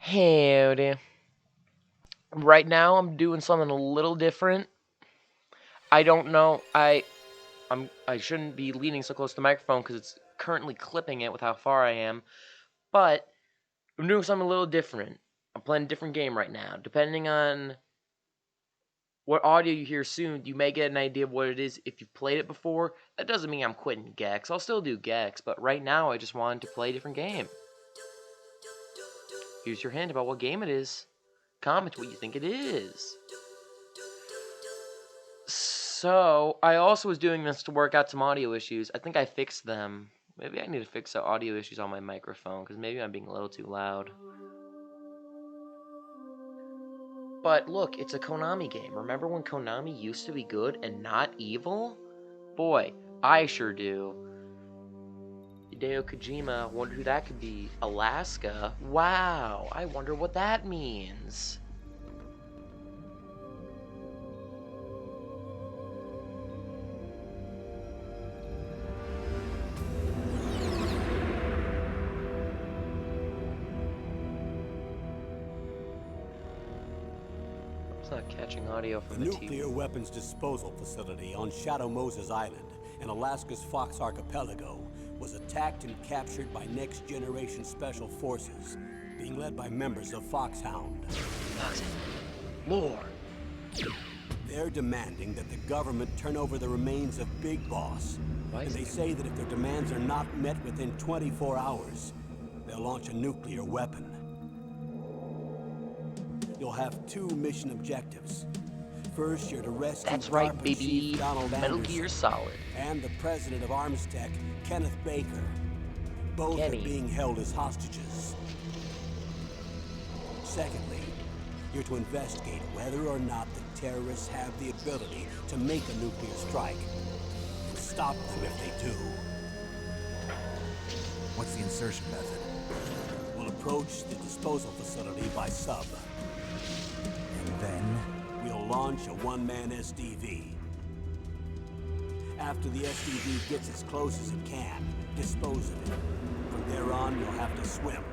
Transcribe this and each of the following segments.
Howdy. Right now, I'm doing something a little different. I don't know. I shouldn't be leaning so close to the microphone because it's currently clipping it with how far I am. But I'm doing something a little different. I'm playing a different game right now. Depending on what audio you hear soon, you may get an idea of what it is if you've played it before. That doesn't mean I'm quitting Gex. I'll still do Gex, but right now I just wanted to play a different game. Here's your hint about what game it is. Comment what you think it is. So, I also was doing this to work out some audio issues. I think I fixed them. Maybe I need to fix the audio issues on my microphone, because maybe I'm being a little too loud. But look, it's a Konami game. Remember when Konami used to be good and not evil? Boy, I sure do. Hideo Kojima, wonder who that could be. Alaska? Wow, I wonder what that means. It's not catching audio from The the TV. nuclear weapons disposal facility on Shadow Moses Island in Alaska's Fox Archipelago was attacked and captured by Next Generation Special Forces, being led by members of Foxhound. Foxhound. Lord. They're demanding that the government turn over the remains of Big Boss. And they say that if their demands are not met within 24 hours, they'll launch a nuclear weapon. You'll have two mission objectives. First, you're to rescue That's right, DARPA baby. Chief Donald Metal Anderson Gear Solid. and the president of Armstech, Kenneth Baker. Both Kenny. are being held as hostages. Secondly, you're to investigate whether or not the terrorists have the ability to make a nuclear strike and stop them if they do. What's the insertion method? We'll approach the disposal facility by sub. And then? We'll launch a one-man SDV. After the SDV gets as close as it can, dispose of it. From there on, you'll have to swim.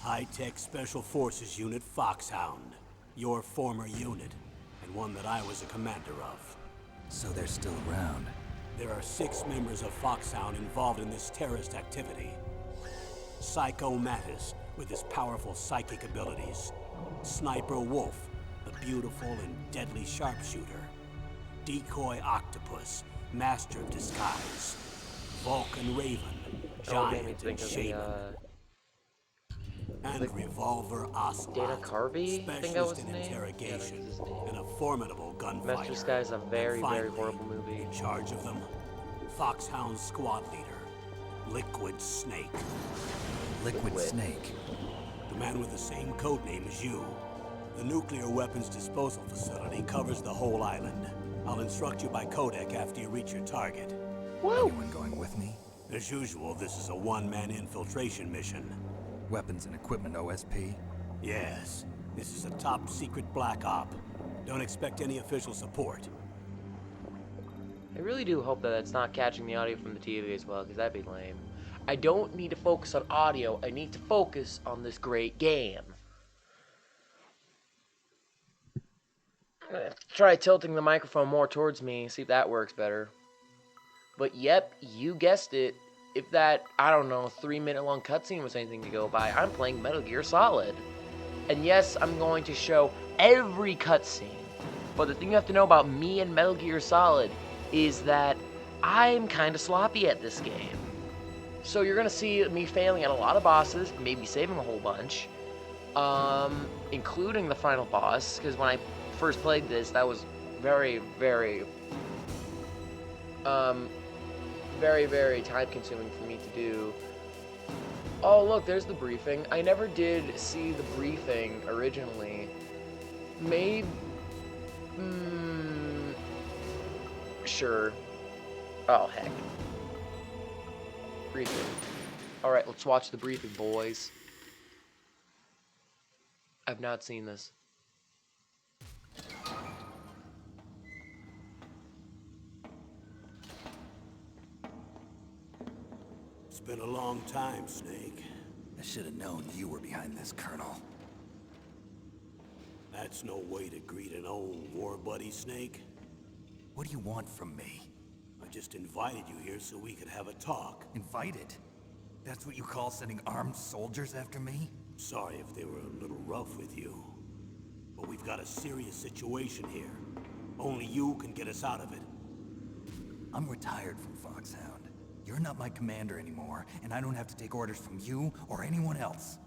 High-Tech Special Forces Unit Foxhound. Your former unit, and one that I was a commander of. So they're still around. There are 6 members of Foxhound involved in this terrorist activity. Psycho Mattis, with his powerful psychic abilities. Sniper Wolf, the beautiful and deadly sharpshooter. Decoy Octopus, master of disguise. Vulcan Raven, giant and shaman. And Revolver Ocelot, Dana Carvey, I think that was specialist his in name. interrogation, Yeah, that was his and a formidable gunfighter. Master Sky is a very, And very finally, horrible movie. In charge of them, Foxhound squad leader, Liquid Snake. Liquid Snake. The man with the same codename as you. The nuclear weapons disposal facility covers the whole island. I'll instruct you by codec after you reach your target. Anyone going with me? As usual, this is a one-man infiltration mission. Weapons and equipment OSP? Yes, this is a top-secret black op. Don't expect any official support. I really do hope that it's not catching the audio from the TV as well, because that'd be lame. I don't need to focus on audio, I need to focus on this great game. I'm gonna try tilting the microphone more towards me, see if that works better. But yep, you guessed it. If that, I don't know, 3-minute long cutscene was anything to go by, I'm playing Metal Gear Solid. And yes, I'm going to show every cutscene. But the thing you have to know about me and Metal Gear Solid is that I'm kind of sloppy at this game. So you're going to see me failing at a lot of bosses, maybe saving a whole bunch. Including the final boss, because when I first played this, that was very, very time consuming for me to do. Oh look, there's the briefing. I never did see the briefing originally. Maybe... sure. Oh heck. Briefing. Alright, let's watch the briefing, boys. I've not seen this. been a long time, Snake. I should have known you were behind this, Colonel. That's no way to greet an old war buddy, Snake. What do you want from me? I just invited you here so we could have a talk. Invited? That's what you call sending armed soldiers after me? Sorry if they were a little rough with you. But we've got a serious situation here. Only you can get us out of it. I'm retired from Foxhound. You're not my commander anymore, and I don't have to take orders from you or anyone else.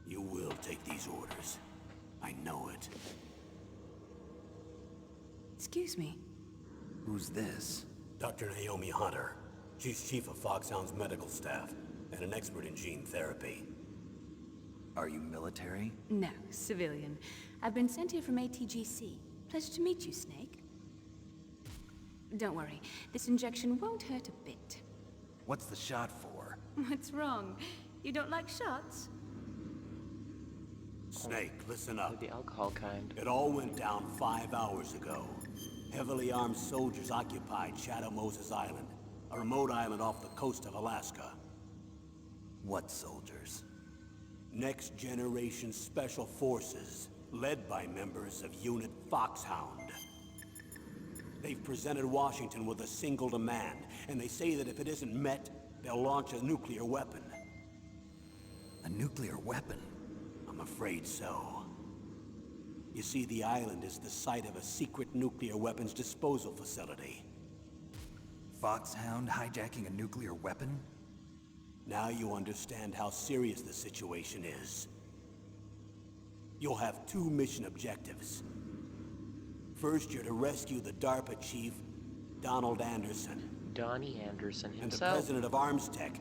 You will take these orders. I know it. Excuse me. Who's this? Dr. Naomi Hunter. She's chief of Foxhound's medical staff, and an expert in gene therapy. Are you military? No, civilian. I've been sent here from ATGC. Pleasure to meet you, Snake. Don't worry, this injection won't hurt a bit. What's the shot for? What's wrong? You don't like shots? Snake, listen up. The alcohol kind. It all went down 5 hours ago. Heavily armed soldiers occupied Shadow Moses Island, a remote island off the coast of Alaska. What soldiers? Next generation special forces, led by members of Unit Foxhound. They've presented Washington with a single demand, and they say that if it isn't met, they'll launch a nuclear weapon. A nuclear weapon? I'm afraid so. You see, the island is the site of a secret nuclear weapons disposal facility. Foxhound hijacking a nuclear weapon? Now you understand how serious the situation is. You'll have 2 mission objectives. First, you're to rescue the DARPA chief, Donald Anderson. Donnie Anderson And the himself. president of ArmsTech,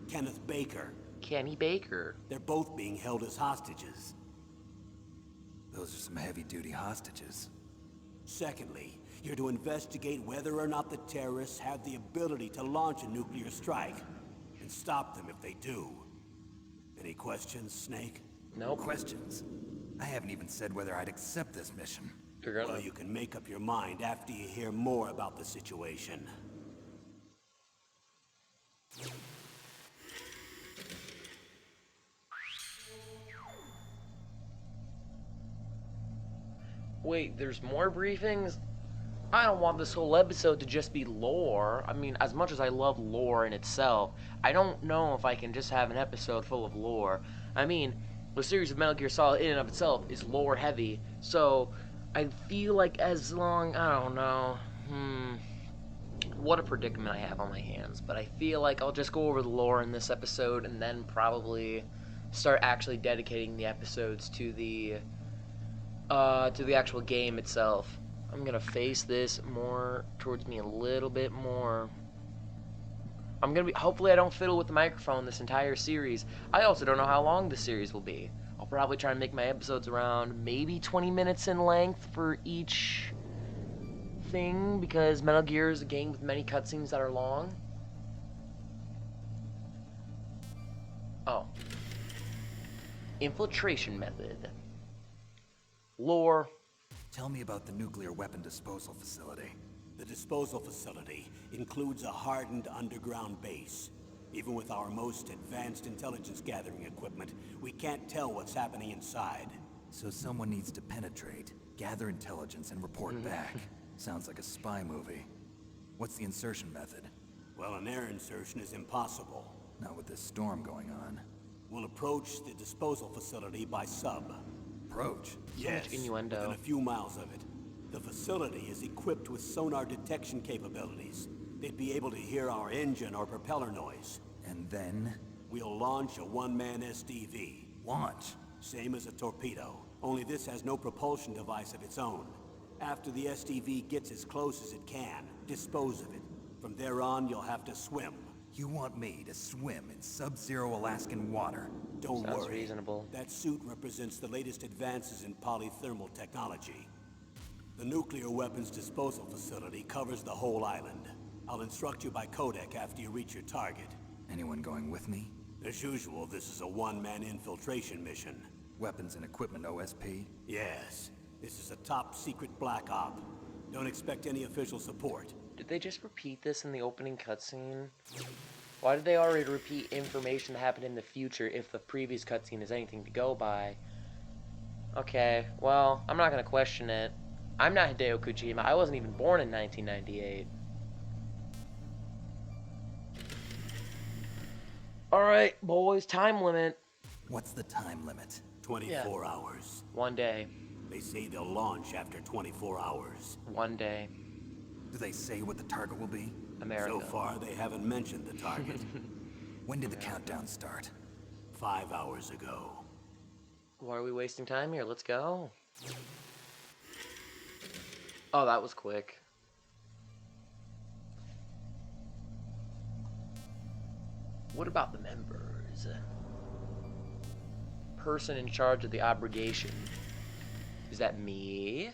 Kenneth Baker. Kenny Baker. They're both being held as hostages. Those are some heavy-duty hostages. Secondly, you're to investigate whether or not the terrorists have the ability to launch a nuclear strike, and stop them if they do. Any questions, Snake? Nope. Questions? I haven't even said whether I'd accept this mission. You're gonna... Well, you can make up your mind after you hear more about the situation. Wait, there's more briefings? I don't want this whole episode to just be lore. I mean, as much as I love lore in itself, I don't know if I can just have an episode full of lore. I mean, the series of Metal Gear Solid in and of itself is lore heavy, so I feel like as long, I don't know, what a predicament I have on my hands, but I feel like I'll just go over the lore in this episode and then probably start actually dedicating the episodes to the actual game itself. I'm gonna face this more towards me a little bit more. Hopefully I don't fiddle with the microphone this entire series. I also don't know how long the series will be. I'll probably try and make my episodes around maybe 20 minutes in length for each thing, because Metal Gear is a game with many cutscenes that are long. Oh. Infiltration Method. Lore. Tell me about the nuclear weapon disposal facility. The disposal facility includes a hardened underground base. Even with our most advanced intelligence gathering equipment, we can't tell what's happening inside. So someone needs to penetrate, gather intelligence, and report back. Sounds like a spy movie. What's the insertion method? Well, an air insertion is impossible. Not with this storm going on. We'll approach the disposal facility by sub. Approach? Yes, much innuendo. within a few miles of it. The facility is equipped with sonar detection capabilities. They'd be able to hear our engine or propeller noise. And then? We'll launch a one-man SDV. Launch. Same as a torpedo, only this has no propulsion device of its own. After the SDV gets as close as it can, dispose of it. From there on, you'll have to swim. You want me to swim in sub-zero Alaskan water? Don't Sounds worry. reasonable. That suit represents the latest advances in polythermal technology. The nuclear weapons disposal facility covers the whole island. I'll instruct you by codec after you reach your target. Anyone going with me? As usual, this is a one-man infiltration mission. Weapons and equipment OSP? Yes, this is a top-secret black op. Don't expect any official support. Did they just repeat this in the opening cutscene? Why did they already repeat information that happened in the future if the previous cutscene is anything to go by? Okay, well, I'm not gonna question it. I'm not Hideo Kojima. I wasn't even born in 1998. Alright, boys, time limit. What's the time limit? 24 hours. 1 day. They say they'll launch after 24 hours. 1 day. Do they say what the target will be? America. So far, they haven't mentioned the target. When did the countdown start? 5 hours ago. Why are we wasting time here? Let's go. Oh, that was quick. What about the members? Person in charge of the obligation. Is that me?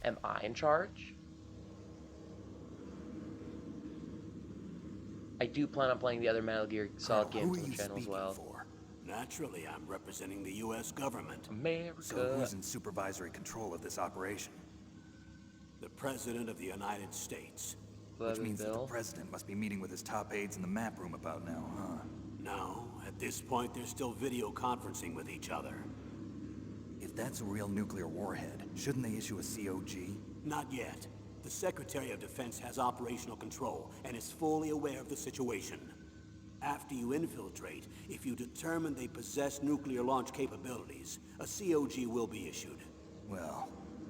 Am I in charge? I do plan on playing the other Metal Gear Solid Colonel, games who on are the you channel as speaking well. for? Naturally, I'm representing the U.S. government. America. So who's in supervisory control of this operation? The President of the United States. Which means that the Bill? president must be meeting with his top aides in the map room about now, huh? No, at this point, they're still video conferencing with each other. If that's a real nuclear warhead, shouldn't they issue a COG? Not yet. The Secretary of Defense has operational control and is fully aware of the situation. After you infiltrate, if you determine they possess nuclear launch capabilities, a COG will be issued. Well,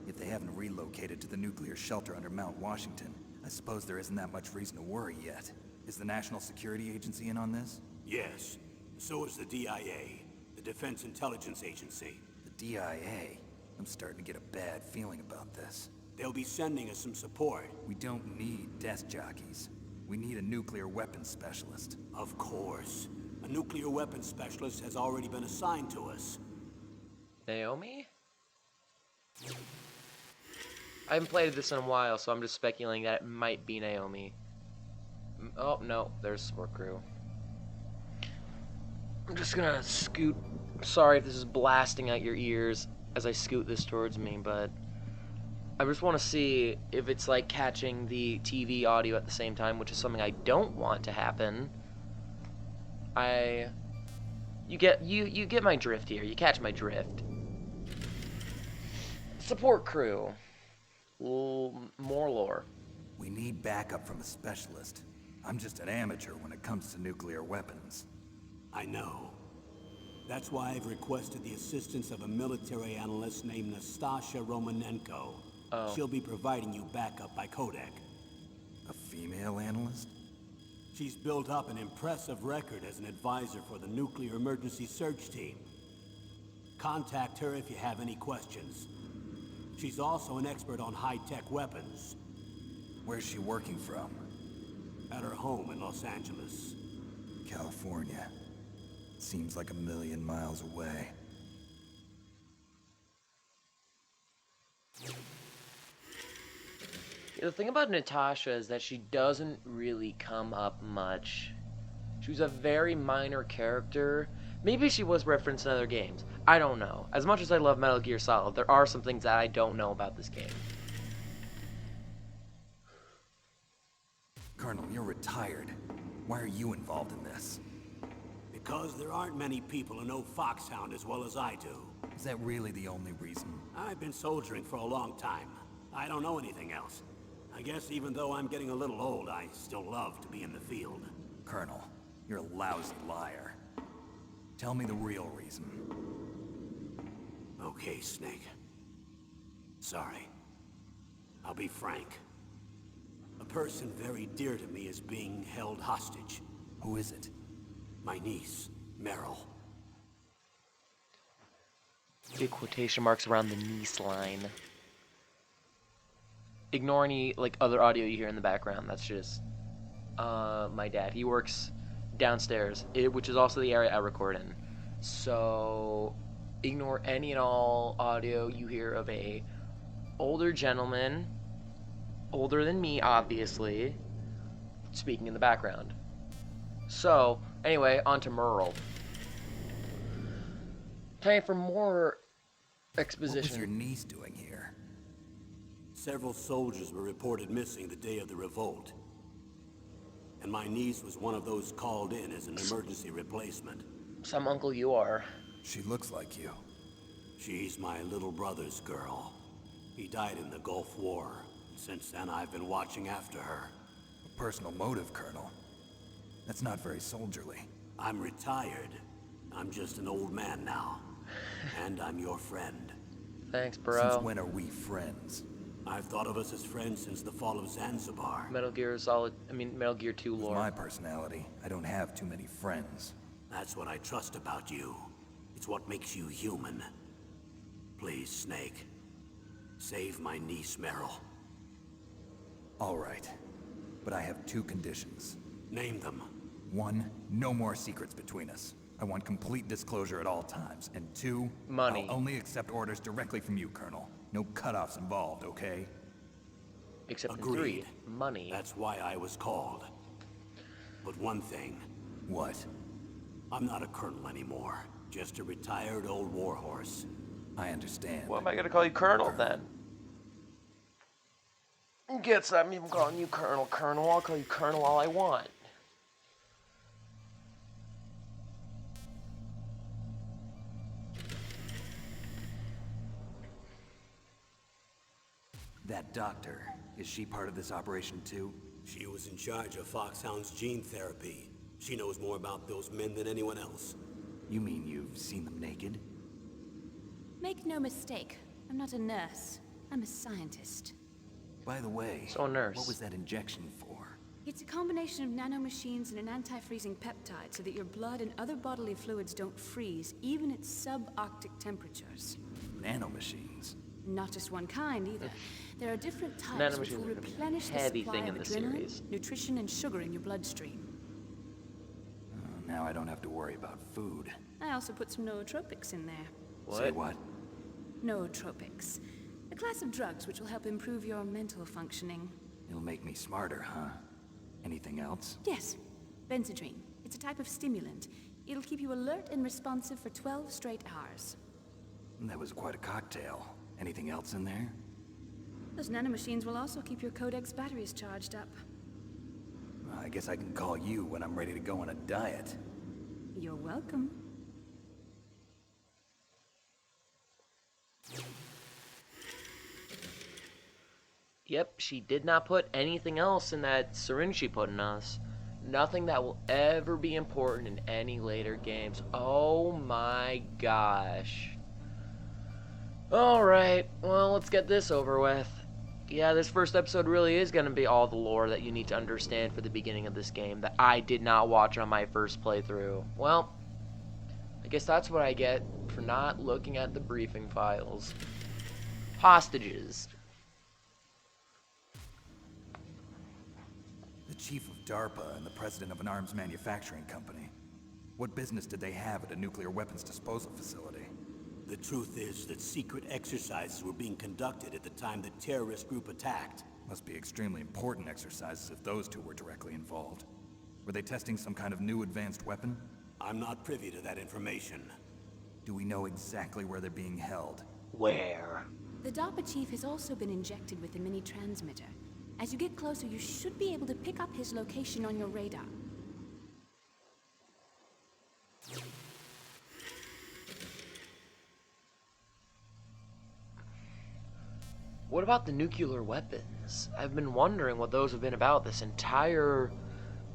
if they haven't relocated to the nuclear shelter under Mount Washington, I suppose there isn't that much reason to worry yet. Is the National Security Agency in on this? Yes. So is the DIA, the Defense Intelligence Agency. The DIA? I'm starting to get a bad feeling about this. They'll be sending us some support. We don't need desk jockeys. We need a nuclear weapons specialist. Of course. A nuclear weapons specialist has already been assigned to us. Naomi? I haven't played this in a while, so I'm just speculating that it might be Naomi. Oh, no, there's support crew. I'm just gonna scoot. Sorry if this is blasting out your ears as I scoot this towards me, but I just want to see if it's like catching the TV audio at the same time, which is something I don't want to happen. You get my drift here. You catch my drift. Support crew. More lore. We need backup from a specialist. I'm just an amateur when it comes to nuclear weapons. I know. That's why I've requested the assistance of a military analyst named Nastasha Romanenko. Oh. She'll be providing you backup by codec. A female analyst? She's built up an impressive record as an advisor for the Nuclear Emergency Search Team. Contact her if you have any questions. She's also an expert on high-tech weapons. Where's she working from? At her home in Los Angeles. California. Seems like 1,000,000 miles away. The thing about Natasha is that she doesn't really come up much. She was a very minor character. Maybe she was referenced in other games. I don't know. As much as I love Metal Gear Solid, there are some things that I don't know about this game. Colonel, you're retired. Why are you involved in this? Because there aren't many people who know Foxhound as well as I do. Is that really the only reason? I've been soldiering for a long time. I don't know anything else. I guess even though I'm getting a little old, I still love to be in the field. Colonel, you're a lousy liar. Tell me the real reason. Okay, Snake. Sorry. I'll be frank. A person very dear to me is being held hostage. Who is it? My niece, Meryl. Big quotation marks around the niece line. Ignore any like other audio you hear in the background. That's just my dad. He works downstairs, which is also the area I record in. So ignore any and all audio you hear of a older gentleman, older than me, obviously, speaking in the background. So anyway, on to Merle. Time for more What was your exposition. niece doing here? Several soldiers were reported missing the day of the revolt. and my niece was one of those called in as an emergency replacement. Some uncle you are. She looks like you. She's my little brother's girl. He died in the Gulf War. Since then, I've been watching after her. A personal motive, Colonel. That's not very soldierly. I'm retired. I'm just an old man now. And I'm your friend. Thanks, bro. Since when are we friends? I've thought of us as friends since the fall of Zanzibar. Metal Gear Metal Gear 2 With lore. my personality, I don't have too many friends. That's what I trust about you. It's what makes you human. Please, Snake. Save my niece, Meryl. All right. But I have two conditions. Name them. 1, no more secrets between us. I want complete disclosure at all times. And 2, Money. I'll only accept orders directly from you, Colonel. No cutoffs involved, okay? Except in Agreed. 3, money. That's why I was called. But one thing, What? I'm not a colonel anymore. Just a retired old warhorse. I understand. What am I gonna call you Colonel then? Gets I'm even calling you Colonel. I'll call you Colonel all I want. That doctor, is she part of this operation too? She was in charge of Foxhound's gene therapy. She knows more about those men than anyone else. You mean you've seen them naked? Make no mistake, I'm not a nurse. I'm a scientist. By the way, So, nurse. what was that injection for? It's a combination of nanomachines and an anti-freezing peptide so that your blood and other bodily fluids don't freeze, even at subarctic temperatures. Nanomachines. Not just one kind, either. There are different types which Nanomachines will are gonna be a replenish the heavy supply thing of in the adrenaline, series. nutrition, and sugar in your bloodstream. Now I don't have to worry about food. I also put some nootropics in there. Say what? Nootropics. A class of drugs which will help improve your mental functioning. It'll make me smarter, huh? Anything else? Yes, Benzedrine. It's a type of stimulant. It'll keep you alert and responsive for 12 straight hours. That was quite a cocktail. Anything else in there? Those nanomachines will also keep your Codex batteries charged up. I guess I can call you when I'm ready to go on a diet. You're welcome. Yep, she did not put anything else in that syringe she put in us. Nothing that will ever be important in any later games. Oh my gosh. Alright, well, let's get this over with. Yeah, this first episode really is going to be all the lore that you need to understand for the beginning of this game that I did not watch on my first playthrough. Well, I guess that's what I get for not looking at the briefing files. Hostages. The chief of DARPA and the president of an arms manufacturing company. What business did they have at a nuclear weapons disposal facility? The truth is that secret exercises were being conducted at the time the terrorist group attacked. Must be extremely important exercises if those two were directly involved. Were they testing some kind of new advanced weapon? I'm not privy to that information. Do we know exactly where they're being held? Where? The DARPA chief has also been injected with a mini transmitter. As you get closer, you should be able to pick up his location on your radar. What about the nuclear weapons? I've been wondering what those have been about this entire,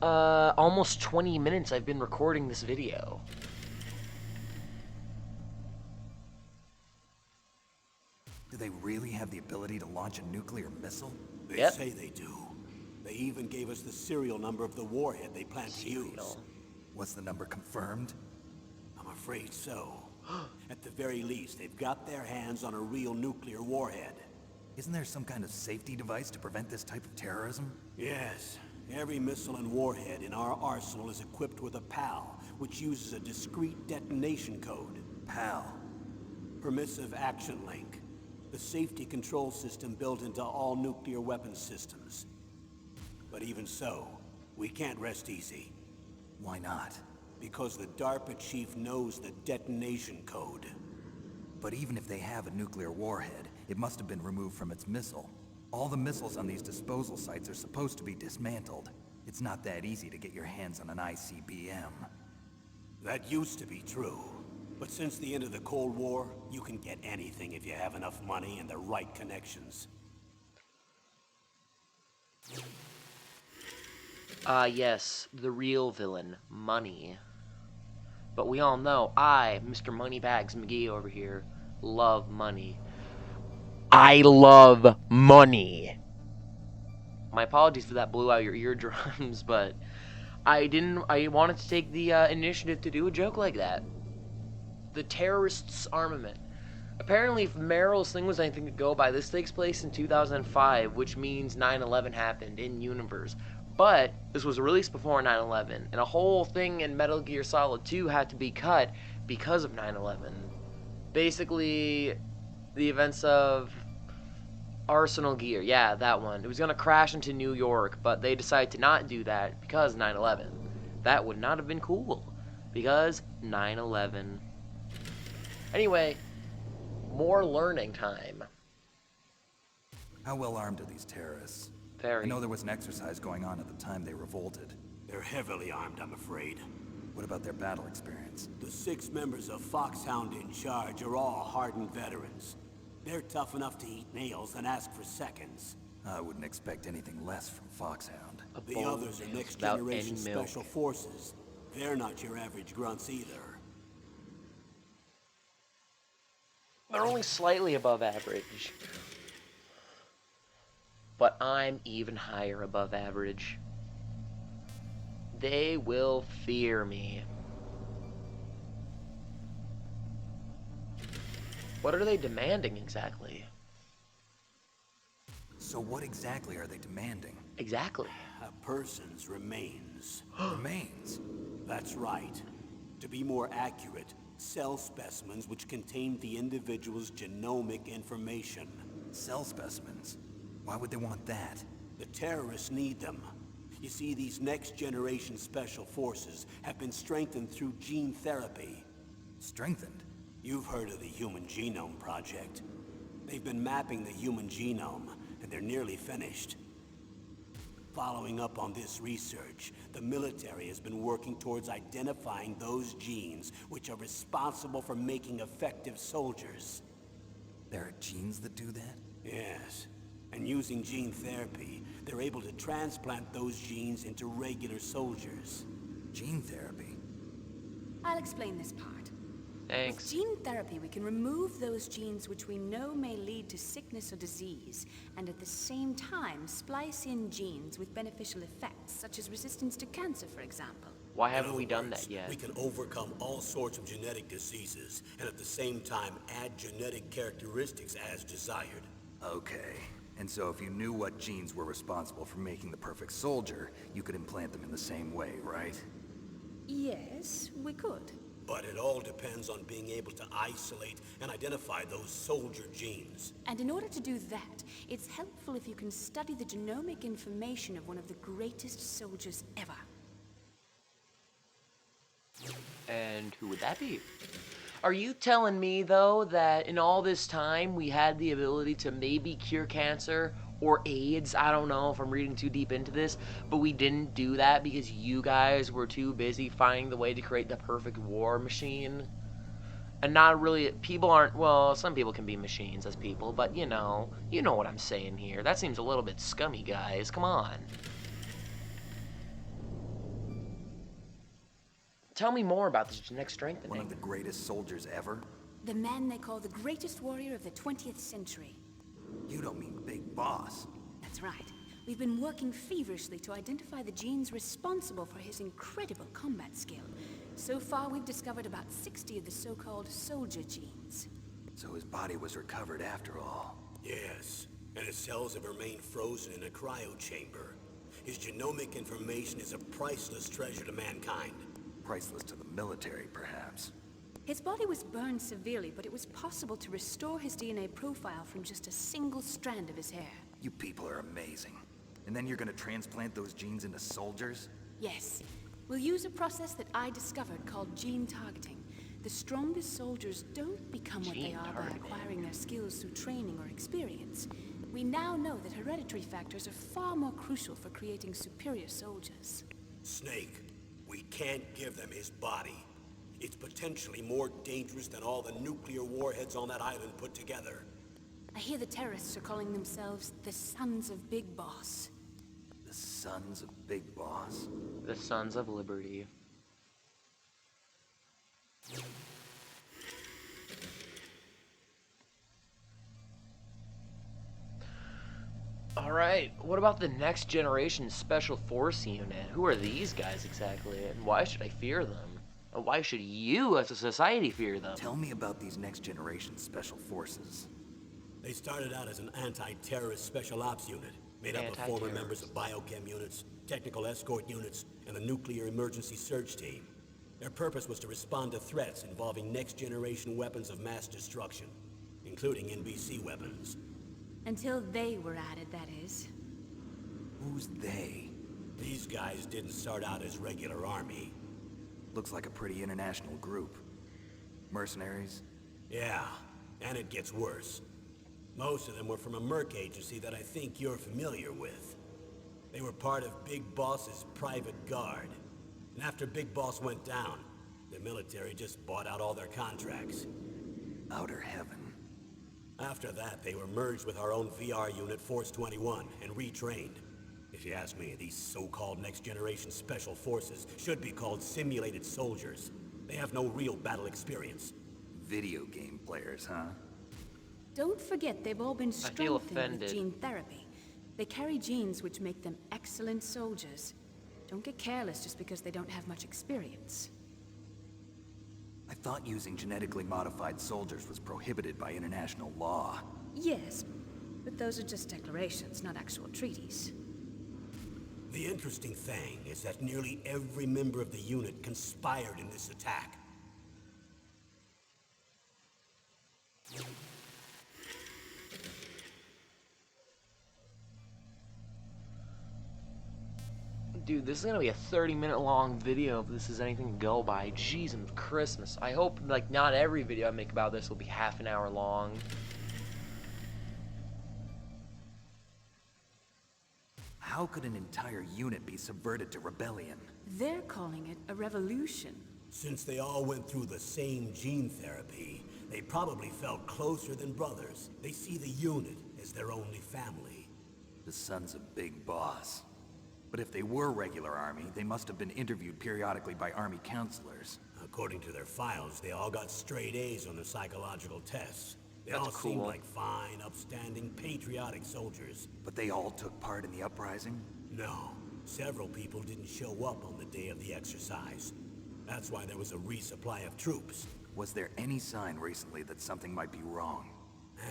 almost 20 minutes I've been recording this video. Do they really have the ability to launch a nuclear missile? They Yep. say they do. They even gave us the serial number of the warhead they plan to use. Was the number confirmed? I'm afraid so. At the very least, they've got their hands on a real nuclear warhead. Isn't there some kind of safety device to prevent this type of terrorism? Yes. Every missile and warhead in our arsenal is equipped with a PAL, which uses a discrete detonation code. PAL. Permissive Action Link. The safety control system built into all nuclear weapons systems. But even so, we can't rest easy. Why not? Because the DARPA chief knows the detonation code. But even if they have a nuclear warhead, it must have been removed from its missile. All the missiles on these disposal sites are supposed to be dismantled. It's not that easy to get your hands on an ICBM. That used to be true. But since the end of the Cold War, you can get anything if you have enough money and the right connections. Yes, the real villain, money. But we all know I, Mr. Moneybags McGee over here, love money. I love money. My apologies if that blew out your eardrums, but I wanted to take the initiative to do a joke like that. The Terrorists Armament. Apparently, if Merrill's thing was anything to go by, this takes place in 2005, which means 9/11 happened in universe. But this was released before 9/11, and a whole thing in Metal Gear Solid 2 had to be cut because of 9/11. Basically, the events of Arsenal Gear, yeah, that one. It was going to crash into New York, but they decided to not do that because 9/11. That would not have been cool, because 9/11. Anyway, more learning time. How well armed are these terrorists? Very. I know there was an exercise going on at the time they revolted. They're heavily armed, I'm afraid. What about their battle experience? The 6 members of Foxhound in charge are all hardened veterans. They're tough enough to eat nails and ask for seconds. I wouldn't expect anything less from Foxhound. The others are next generation special forces. They're not your average grunts either. They're only slightly above average. But I'm even higher above average. They will fear me. What are they demanding exactly? So what exactly are they demanding? Exactly. A person's remains. Remains? That's right. To be more accurate, cell specimens which contain the individual's genomic information. Cell specimens? Why would they want that? The terrorists need them. You see, these next-generation special forces have been strengthened through gene therapy. Strengthened? You've heard of the Human Genome Project. They've been mapping the human genome, and they're nearly finished. Following up on this research, the military has been working towards identifying those genes which are responsible for making effective soldiers. There are genes that do that? Yes. And using gene therapy, they're able to transplant those genes into regular soldiers. Gene therapy? I'll explain this part. Thanks. With gene therapy, we can remove those genes which we know may lead to sickness or disease, and at the same time splice in genes with beneficial effects, such as resistance to cancer, for example. Why haven't we done that yet? We can overcome all sorts of genetic diseases, and at the same time add genetic characteristics as desired. Okay. And so if you knew what genes were responsible for making the perfect soldier, you could implant them in the same way, right? Yes, we could. But it all depends on being able to isolate and identify those soldier genes. And in order to do that, it's helpful if you can study the genomic information of one of the greatest soldiers ever. And who would that be? Are you telling me, though, that in all this time we had the ability to maybe cure cancer or AIDS? I don't know if I'm reading too deep into this, but we didn't do that because you guys were too busy finding the way to create the perfect war machine? And not really, people aren't, well, some people can be machines as people, but you know what I'm saying here. That seems a little bit scummy, guys. Come on. Tell me more about this genetic strengthening. One of the greatest soldiers ever? The man they call the greatest warrior of the 20th century. You don't mean Big Boss. That's right. We've been working feverishly to identify the genes responsible for his incredible combat skill. So far, we've discovered about 60 of the so-called soldier genes. So his body was recovered after all. Yes, and his cells have remained frozen in a cryo chamber. His genomic information is a priceless treasure to mankind. Priceless to the military, perhaps. His body was burned severely, but it was possible to restore his DNA profile from just a single strand of his hair. You people are amazing. And then you're gonna transplant those genes into soldiers? Yes. We'll use a process that I discovered called gene targeting. The strongest soldiers don't become what they are by acquiring their skills through training or experience. We now know that hereditary factors are far more crucial for creating superior soldiers. Snake, we can't give them his body. It's potentially more dangerous than all the nuclear warheads on that island put together. I hear the terrorists are calling themselves the Sons of Big Boss. The Sons of Big Boss? The Sons of Liberty. Alright, what about the Next Generation Special Force Unit? Who are these guys exactly, and why should I fear them? And why should you, as a society, fear them? Tell me about these Next Generation Special Forces. They started out as an anti-terrorist special ops unit, made up of former members of biochem units, technical escort units, and the nuclear emergency surge team. Their purpose was to respond to threats involving next-generation weapons of mass destruction, including NBC weapons. Until they were added, that is. Who's they? These guys didn't start out as regular army. Looks like a pretty international group. Mercenaries? Yeah, and it gets worse. Most of them were from a merc agency that I think you're familiar with. They were part of Big Boss's private guard. And after Big Boss went down, the military just bought out all their contracts. Outer heaven. After that, they were merged with our own VR unit, Force 21, and retrained. If you ask me, these so-called next-generation special forces should be called simulated soldiers. They have no real battle experience. Video game players, huh? Don't forget they've all been feel strengthened offended. with gene therapy. They carry genes which make them excellent soldiers. Don't get careless just because they don't have much experience. I thought using genetically modified soldiers was prohibited by international law. Yes, but those are just declarations, not actual treaties. The interesting thing is that nearly every member of the unit conspired in this attack. Dude, this is gonna be a 30-minute long video if this is anything to go by. Jeez, and Christmas. I hope, like, not every video I make about this will be half an hour long. How could an entire unit be subverted to rebellion? They're calling it a revolution. Since they all went through the same gene therapy, they probably felt closer than brothers. They see the unit as their only family. The Sons of Big Boss. But if they were regular army, they must have been interviewed periodically by army counselors. According to their files, they all got straight A's on their psychological tests. They That's all cool. seemed like fine, upstanding, patriotic soldiers. But they all took part in the uprising? No, several people didn't show up on the day of the exercise. That's why there was a resupply of troops. Was there any sign recently that something might be wrong?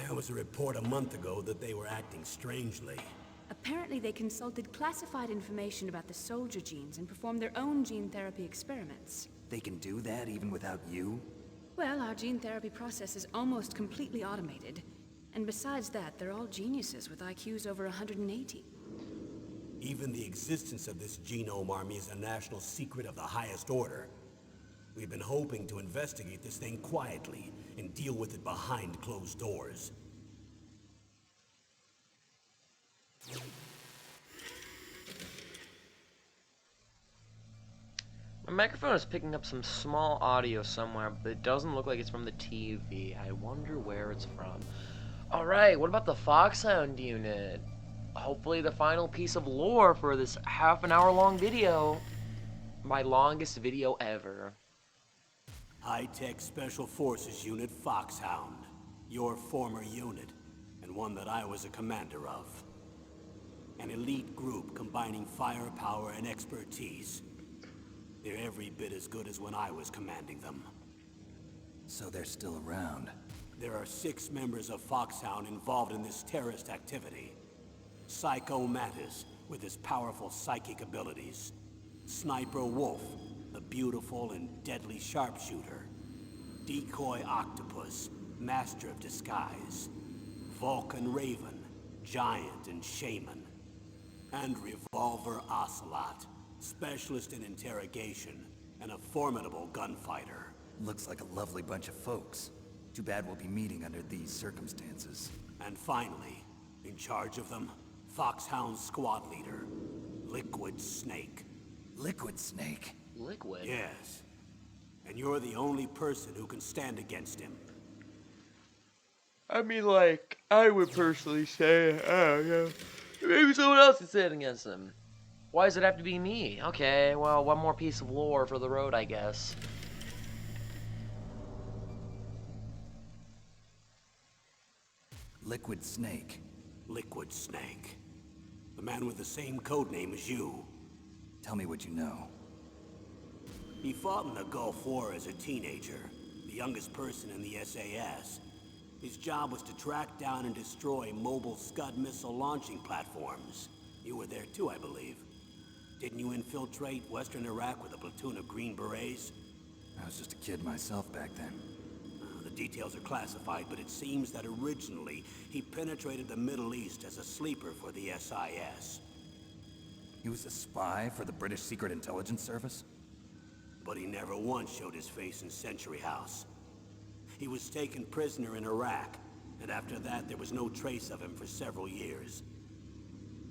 There was a report a month ago that they were acting strangely. Apparently they consulted classified information about the soldier genes and performed their own gene therapy experiments. They can do that even without you? Well, our gene therapy process is almost completely automated. And besides that, they're all geniuses with IQs over 180. Even the existence of this genome army is a national secret of the highest order. We've been hoping to investigate this thing quietly and deal with it behind closed doors. My microphone is picking up some small audio somewhere, but it doesn't look like it's from the TV. I wonder where it's from. Alright, what about the Foxhound unit? Hopefully the final piece of lore for this half an hour long video. My longest video ever. High-tech Special Forces Unit Foxhound. Your former unit, and one that I was a commander of. An elite group combining firepower and expertise. They're every bit as good as when I was commanding them. So they're still around. There are 6 members of Foxhound involved in this terrorist activity. Psycho Mattis, with his powerful psychic abilities. Sniper Wolf, the beautiful and deadly sharpshooter. Decoy Octopus, master of disguise. Vulcan Raven, giant and shaman. And Revolver Ocelot, specialist in interrogation and a formidable gunfighter. Looks like a lovely bunch of folks. Too bad we'll be meeting under these circumstances. And finally, In charge of them, Foxhound squad leader, Liquid Snake. Liquid Snake? Liquid? Yes. And you're the only person who can stand against him. I mean, like, I would personally say, oh, yeah. Maybe someone else is standing against him. Why does it have to be me? Okay, well, one more piece of lore for the road, I guess. Liquid Snake. Liquid Snake. The man with the same codename as you. Tell me what you know. He fought in the Gulf War as a teenager, the youngest person in the SAS. His job was to track down and destroy mobile Scud missile launching platforms. You were there too, I believe. Didn't you infiltrate Western Iraq with a platoon of Green Berets? I was just a kid myself back then. The details are classified, but it seems that originally he penetrated the Middle East as a sleeper for the SIS. He was a spy for the British Secret Intelligence Service? But he never once showed his face in Century House. He was taken prisoner in Iraq, and after that there was no trace of him for several years.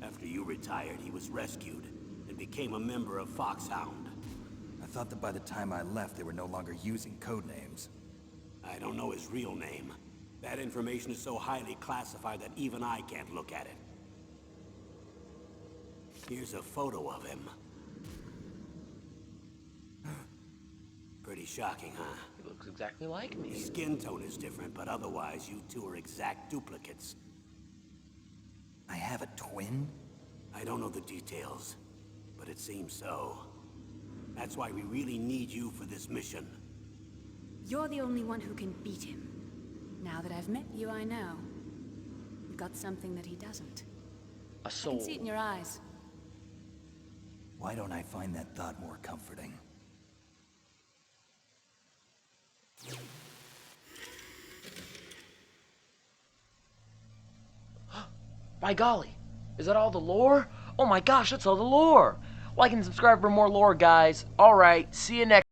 After you retired, he was rescued and became a member of Foxhound. I thought that by the time I left, they were no longer using code names. I don't know his real name. That information is so highly classified that even I can't look at it. Here's a photo of him. Pretty shocking, huh? He looks exactly like me. His skin tone is different, but otherwise you two are exact duplicates. I have a twin? I don't know the details, but it seems so. That's why we really need you for this mission. You're the only one who can beat him. Now that I've met you, I know. You've got something that he doesn't. A I soul. can see it in your eyes. Why don't I find that thought more comforting? By golly, is that all the lore? Oh my gosh, that's all the lore. Like and subscribe for more lore, guys. Alright, see you next